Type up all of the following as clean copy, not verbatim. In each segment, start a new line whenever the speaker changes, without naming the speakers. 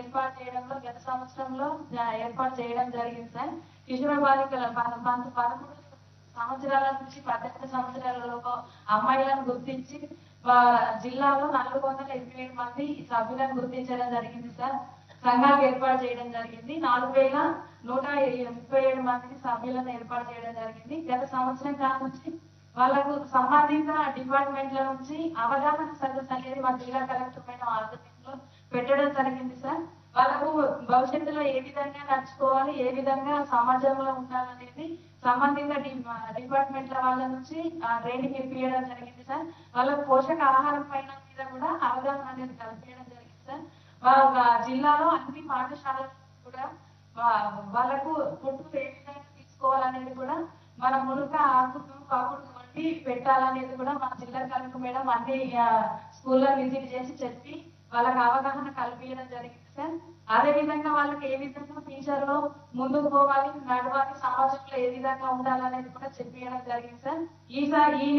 ఏర్పాటు చేయడంలో గత సంవత్సరంలో ఏర్పాటు చేయడం జరిగింది సార్. కిషోర బాలికల 11 సంవత్సరాల నుంచి 18 సంవత్సరాలలోపు అమ్మాయిలను గుర్తించి జిల్లాలో 427 మంది సభ్యులను గుర్తించడం జరిగింది సార్. సంఘాలు ఏర్పాటు చేయడం జరిగింది. 4137 మందికి సభ్యులను ఏర్పాటు చేయడం జరిగింది. గత సంవత్సరం కాలం నుంచి వాళ్ళకు సంబంధిత డిపార్ట్మెంట్ల నుంచి అవగాహన సదస్సు అనేది మా జిల్లా కలెక్టర్ మేడం ఆధ్వర్యంలో పెట్టడం జరిగింది సార్. వాళ్ళకు భవిష్యత్తులో ఏ విధంగా నడుచుకోవాలి, ఏ విధంగా సమాజంలో ఉండాలనేది సంబంధిత డిపార్ట్మెంట్ల వాళ్ళ నుంచి ట్రైనింగ్ ఇప్పించడం జరిగింది సార్. వాళ్ళకు పోషక ఆహారం పైన మీద కూడా అవగాహన అనేది కల్పించడం జరిగింది సార్. వాళ్ళ జిల్లాలో అన్ని పాఠశాలలు కూడా వాళ్ళకు ఫుడ్ ఏ విధంగా తీసుకోవాలనేది కూడా మన మునుక ఆకుడు కాకుడు వంటి పెట్టాలనేది కూడా మన జిల్లా కలెక్టర్ మేడం అన్ని స్కూల్లో విజిట్ చేసి చెప్పి వాళ్ళకి అవగాహన కల్పించడం జరిగింది సార్. అదే విధంగా వాళ్ళకి ఏ విధంగా ఫ్యూచర్ లో ముందుకు పోవాలి, నడవాలి, సమాజంలో ఏ విధంగా ఉండాలనేది కూడా చెప్పియడం జరిగింది సార్. ఈ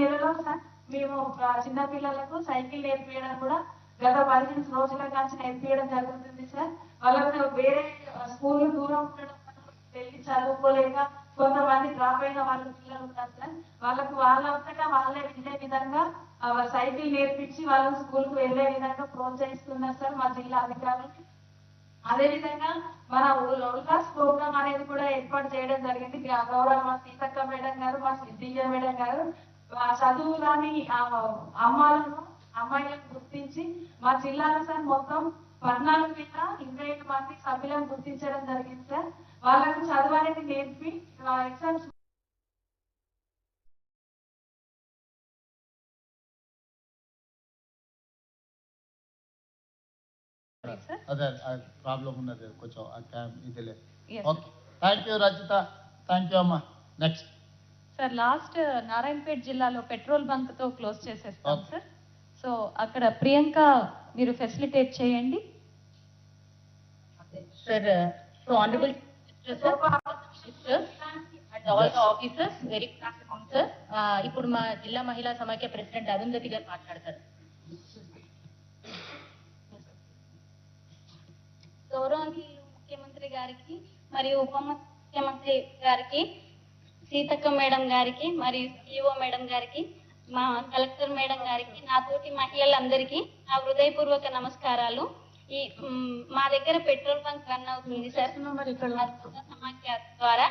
నెలలో సార్ మేము చిన్నపిల్లలకు సైకిల్ నేర్పించడం కూడా గత 15 రోజుల నుంచి నేర్పించడం జరుగుతుంది సార్. వాళ్ళకు వేరే స్కూల్ దూరం ఉండడం వెళ్ళి చదువుకోలేక కొంతమంది డ్రాప్ అయిన వాళ్ళ పిల్లలు ఉంటారు సార్. వాళ్ళకు వాళ్ళంతటా వాళ్ళే వెళ్ళే విధంగా సైకిల్ నేర్పించి వాళ్ళ స్కూల్ కు వెళ్లే విధంగా ప్రోత్సహిస్తున్నారు సార్ మా జిల్లా అధికారులు. అదే విధంగా మన ఉల్లాస్ ప్రోగ్రామ్ అనేది కూడా ఏర్పాటు చేయడం జరిగింది. గౌరవ మా సీతక్క మేడం గారు, మా సిద్ధిజ మేడం గారు చదువు రాని అమ్మాయిలను గుర్తించి మా జిల్లాలో సార్ మొత్తం 14,027 మంది సభ్యులను గుర్తించడం జరిగింది సార్. వాళ్ళకు చదువు అనేది నేర్పి ఎగ్జామ్స్
అదే ప్రాబ్లం ఉన్నది కొంచెం ఇదిలే. Okay, thank you Rajitha, thank you అమ్మా. నెక్స్ట్
సార్, లాస్ట్ నారాయణపేట జిల్లాలో పెట్రోల్ బంక్ తో క్లోజ్ చేసేస్తాం సార్. సో అక్కడ ప్రియాంక మీరు ఫెసిలిటేట్ చేయండి
sir. So honourable and all the officers, very good afternoon sir. ఇప్పుడు మా జిల్లా మహిళా సమాఖ్య ప్రెసిడెంట్ అరుంధతి గారు మాట్లాడతారు.
గౌరవనీయులు ముఖ్యమంత్రి గారికి మరియు ఉప ముఖ్యమంత్రి గారికి, సీతక్క మేడం గారికి మరియు సిఇఓ మేడం గారికి, మా కలెక్టర్ మేడం గారికి, నా తోటి మహిళలందరికీ నా హృదయపూర్వక నమస్కారాలు. మా దగ్గర పెట్రోల్ బంక్ రన్ అవుతుంది సార్ సమాఖ్య ద్వారా.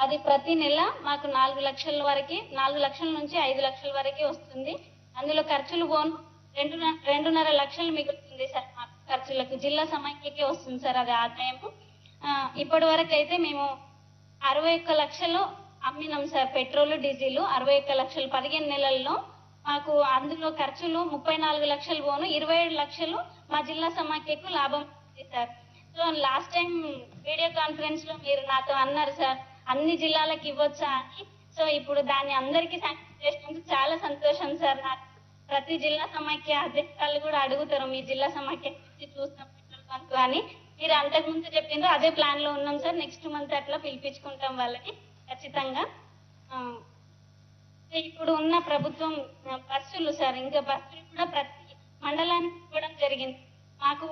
అది ప్రతి నెల మాకు 4 లక్షల వరకు, 4 లక్షల నుంచి 5 లక్షల వరకు వస్తుంది. అందులో ఖర్చులు పోను 2.5 లక్షలు మిగులుతుంది సార్. మా ఖర్చులకు జిల్లా సమాఖ్యకే వస్తుంది సార్ అది ఆదాయము. ఇప్పటి వరకు అయితే మేము 61 లక్షలు అమ్మినాం సార్. పెట్రోల్ డీజిల్ 61 లక్షలు 15 నెలల్లో. మాకు అందులో ఖర్చులు 34 లక్షలు పోను, 27 లక్షలు మా జిల్లా సమాఖ్యకు లాభం ఉంది sir. So last time video conference లో మీరు నాతో అన్నారు సార్ అన్ని జిల్లాలకు ఇవ్వచ్చా అని. సో ఇప్పుడు దాన్ని అందరికీ శాంక్షన్ చేసినందుకు చాలా సంతోషం సార్. నాకు ప్రతి జిల్లా సమాఖ్య అధ్యక్షులు కూడా అడుగుతారు మీ జిల్లా సమాఖ్య చూస్తాం పెట్రోల్ బంక్ అని. మీరు అంతకుముందు చెప్పిండ్రు, అదే ప్లాన్ లో ఉన్నాం సార్. నెక్స్ట్ మంత్ అట్లా పిలిపించుకుంటాం వాళ్ళని ఖచ్చితంగా. ఇప్పుడు ఉన్న ప్రభుత్వం బస్సులు సార్, ఇంకా బస్సులు కూడా ప్రతి మండలానికి ఇవ్వడం జరిగింది. మాకు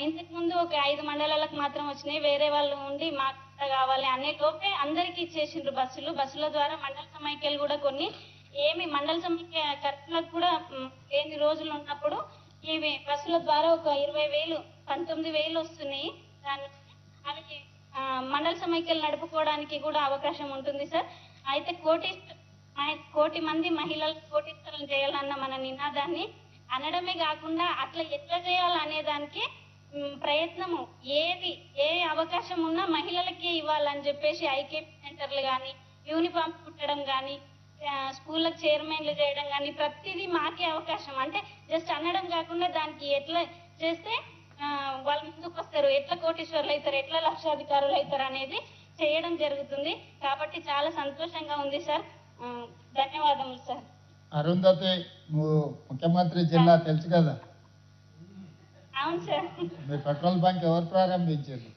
ఇంతకు ముందు ఒక 5 మండలాలకు మాత్రం వచ్చినాయి. వేరే వాళ్ళు ఉండి మాకు కావాలి అనే లోపే అందరికీ ఇచ్చేసిండ్రు బస్సులు. బస్సుల ద్వారా మండల సమైక్యలు కూడా కొన్ని ఏమి మండల సమైక్య ఖర్చులకు కూడా ఎన్ని రోజులు ఉన్నప్పుడు ఈ బస్సుల ద్వారా ఒక 20,000 19,000 వస్తున్నాయి. దాని అవి మండల సమైక్యలు నడుపుకోవడానికి కూడా అవకాశం ఉంటుంది సార్. అయితే కోటి మంది మహిళలకు కోటీశ్వరం చేయాలన్న మన నినాదాన్ని అనడమే కాకుండా అట్లా ఎట్లా చేయాలనే దానికి ప్రయత్నము, ఏ అవకాశం ఉన్నా మహిళలకే ఇవ్వాలని చెప్పేసి ఐకేపీ సెంటర్లు కానీ, యూనిఫామ్ కుట్టడం కానీ, స్కూళ్ళకు చైర్మన్లు చేయడం కానీ ప్రతిదీ మాకే అవకాశం. అంటే జస్ట్ అనడం కాకుండా దానికి ఎట్లా చేస్తే వాళ్ళు ముందుకు వస్తారు, ఎట్లా కోటీశ్వర్లు అవుతారు, ఎట్లా లక్షాధికారులు అవుతారు అనేది చేయడం జరుగుతుంది. కాబట్టి చాలా సంతోషంగా ఉంది సార్. ధన్యవాదములు సార్.
అరుంధతి, నువ్వు ముఖ్యమంత్రి జిల్లా తెలుసు కదా?
అవును సార్.
మీ పెట్రోల్ బంక్ ఎవరు ప్రారంభించారు?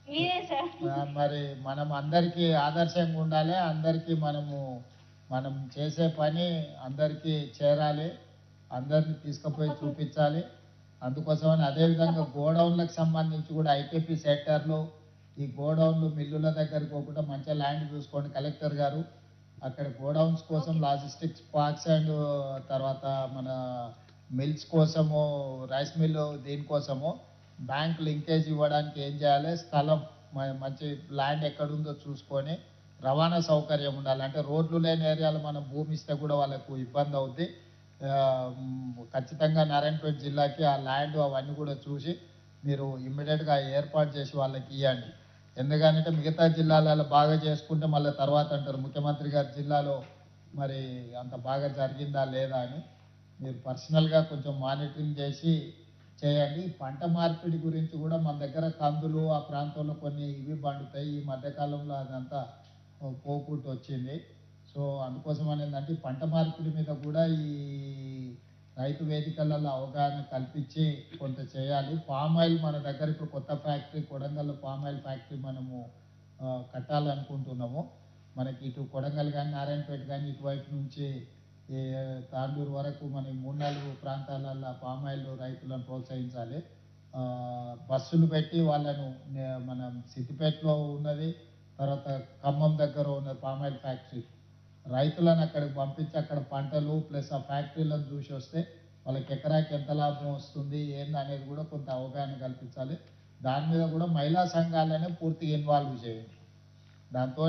మీరే సార్.
మరి మనం అందరికీ ఆదర్శంగా ఉండాలి. అందరికీ మనం చేసే పని అందరికీ చేరాలి, అందరిని తీసుకుపోయి చూపించాలి. అందుకోసమని అదేవిధంగా గోడౌన్లకు సంబంధించి కూడా ఐకేపీ సెక్టర్లో ఈ గోడౌన్లు మిల్లుల దగ్గరికి పోకుండా మంచిగా ల్యాండ్ చూసుకోండి కలెక్టర్ గారు. అక్కడ గోడౌన్స్ కోసం లాజిస్టిక్స్ పార్క్స్ అండ్ తర్వాత మన మిల్స్ కోసము రైస్ మిల్లు దీనికోసము బ్యాంక్ లింకేజ్ ఇవ్వడానికి ఏం చేయాలి, స్థలం మంచి ల్యాండ్ ఎక్కడుందో చూసుకొని రవాణా సౌకర్యం ఉండాలి. అంటే రోడ్లు లేని ఏరియాలో మనం భూమి ఇస్తే కూడా వాళ్ళకు ఇబ్బంది అవుద్ది. ఖచ్చితంగా నారాయణపేట జిల్లాకి ఆ ల్యాండ్ అవన్నీ కూడా చూసి మీరు ఇమ్మీడియట్గా ఏర్పాటు చేసి వాళ్ళకి ఇవ్వండి. ఎందుకంటే మిగతా జిల్లాలలో బాగా చేసుకుంటే మళ్ళీ తర్వాత అంటారు ముఖ్యమంత్రి గారి జిల్లాలో మరి అంత బాగా జరిగిందా లేదా అని. మీరు పర్సనల్గా కొంచెం మానిటరింగ్ చేసి చేయండి. పంట మార్పిడి గురించి కూడా మన దగ్గర కందులు ఆ ప్రాంతంలో కొన్ని ఇవి పండుతాయి. ఈ మధ్యకాలంలో అదంతా పోకుండా వచ్చింది. సో అందుకోసం ఏంటంటే పంట మార్పిడి మీద కూడా ఈ రైతు వేదికలలో అవగాహన కల్పించి కొంత చేయాలి. పామ్ ఆయిల్ మన దగ్గర ఇప్పుడు కొత్త ఫ్యాక్టరీ కొడంగల్లో పామ్ ఆయిల్ ఫ్యాక్టరీ మనము కట్టాలనుకుంటున్నాము. మనకి ఇటు కొడంగల్ కానీ నారాయణపేట కానీ ఇటువైపు నుంచి ఈ తాండూరు వరకు మన 3-4 ప్రాంతాలలో పామ్ ఆయిల్ రైతులను ప్రోత్సహించాలి. బస్సులు పెట్టి వాళ్ళను మనం సిద్దిపేటలో ఉన్నది, తర్వాత ఖమ్మం దగ్గర ఉన్న పామ్ ఆయిల్ ఫ్యాక్టరీ రైతులను అక్కడికి పంపించి అక్కడ పంటలు ప్లస్ ఆ ఫ్యాక్టరీలను చూసి వస్తే వాళ్ళకి ఎకరాకి ఎంత లాభం వస్తుంది ఏంది అనేది కూడా కొంత అవగాహన కల్పించాలి. దాని మీద కూడా మహిళా సంఘాలనే పూర్తిగా ఇన్వాల్వ్ చేయండి. దాంతో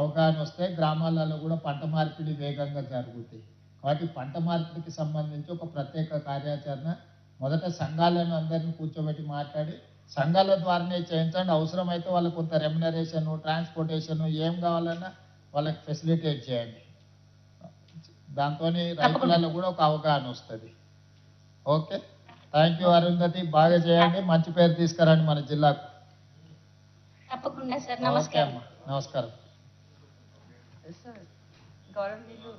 అవగాహన వస్తే గ్రామాలలో కూడా పంట మార్పిడి వేగంగా జరుగుతాయి. కాబట్టి పంట మార్పిడికి సంబంధించి ఒక ప్రత్యేక కార్యాచరణ మొదట సంఘాలను అందరినీ కూర్చోబెట్టి మాట్లాడి సంఘాల ద్వారానే చేయించండి. అవసరమైతే వాళ్ళకు కొంత రెమ్యునరేషన్ ట్రాన్స్పోర్టేషన్ ఏం కావాలన్నా వాళ్ళకి ఫెసిలిటేట్ చేయండి. దాంతో రైతులలో కూడా ఒక అవగాహన వస్తుంది. Okay, thank you Arundhati. బాగా చేయండి, మంచి పేరు తీసుకురండి మన జిల్లాకు.
తప్పకుండా సార్.
ఓకే
నమస్కారం.
అమ్మా, నమస్కారం.
సార్ గౌరవనీయులు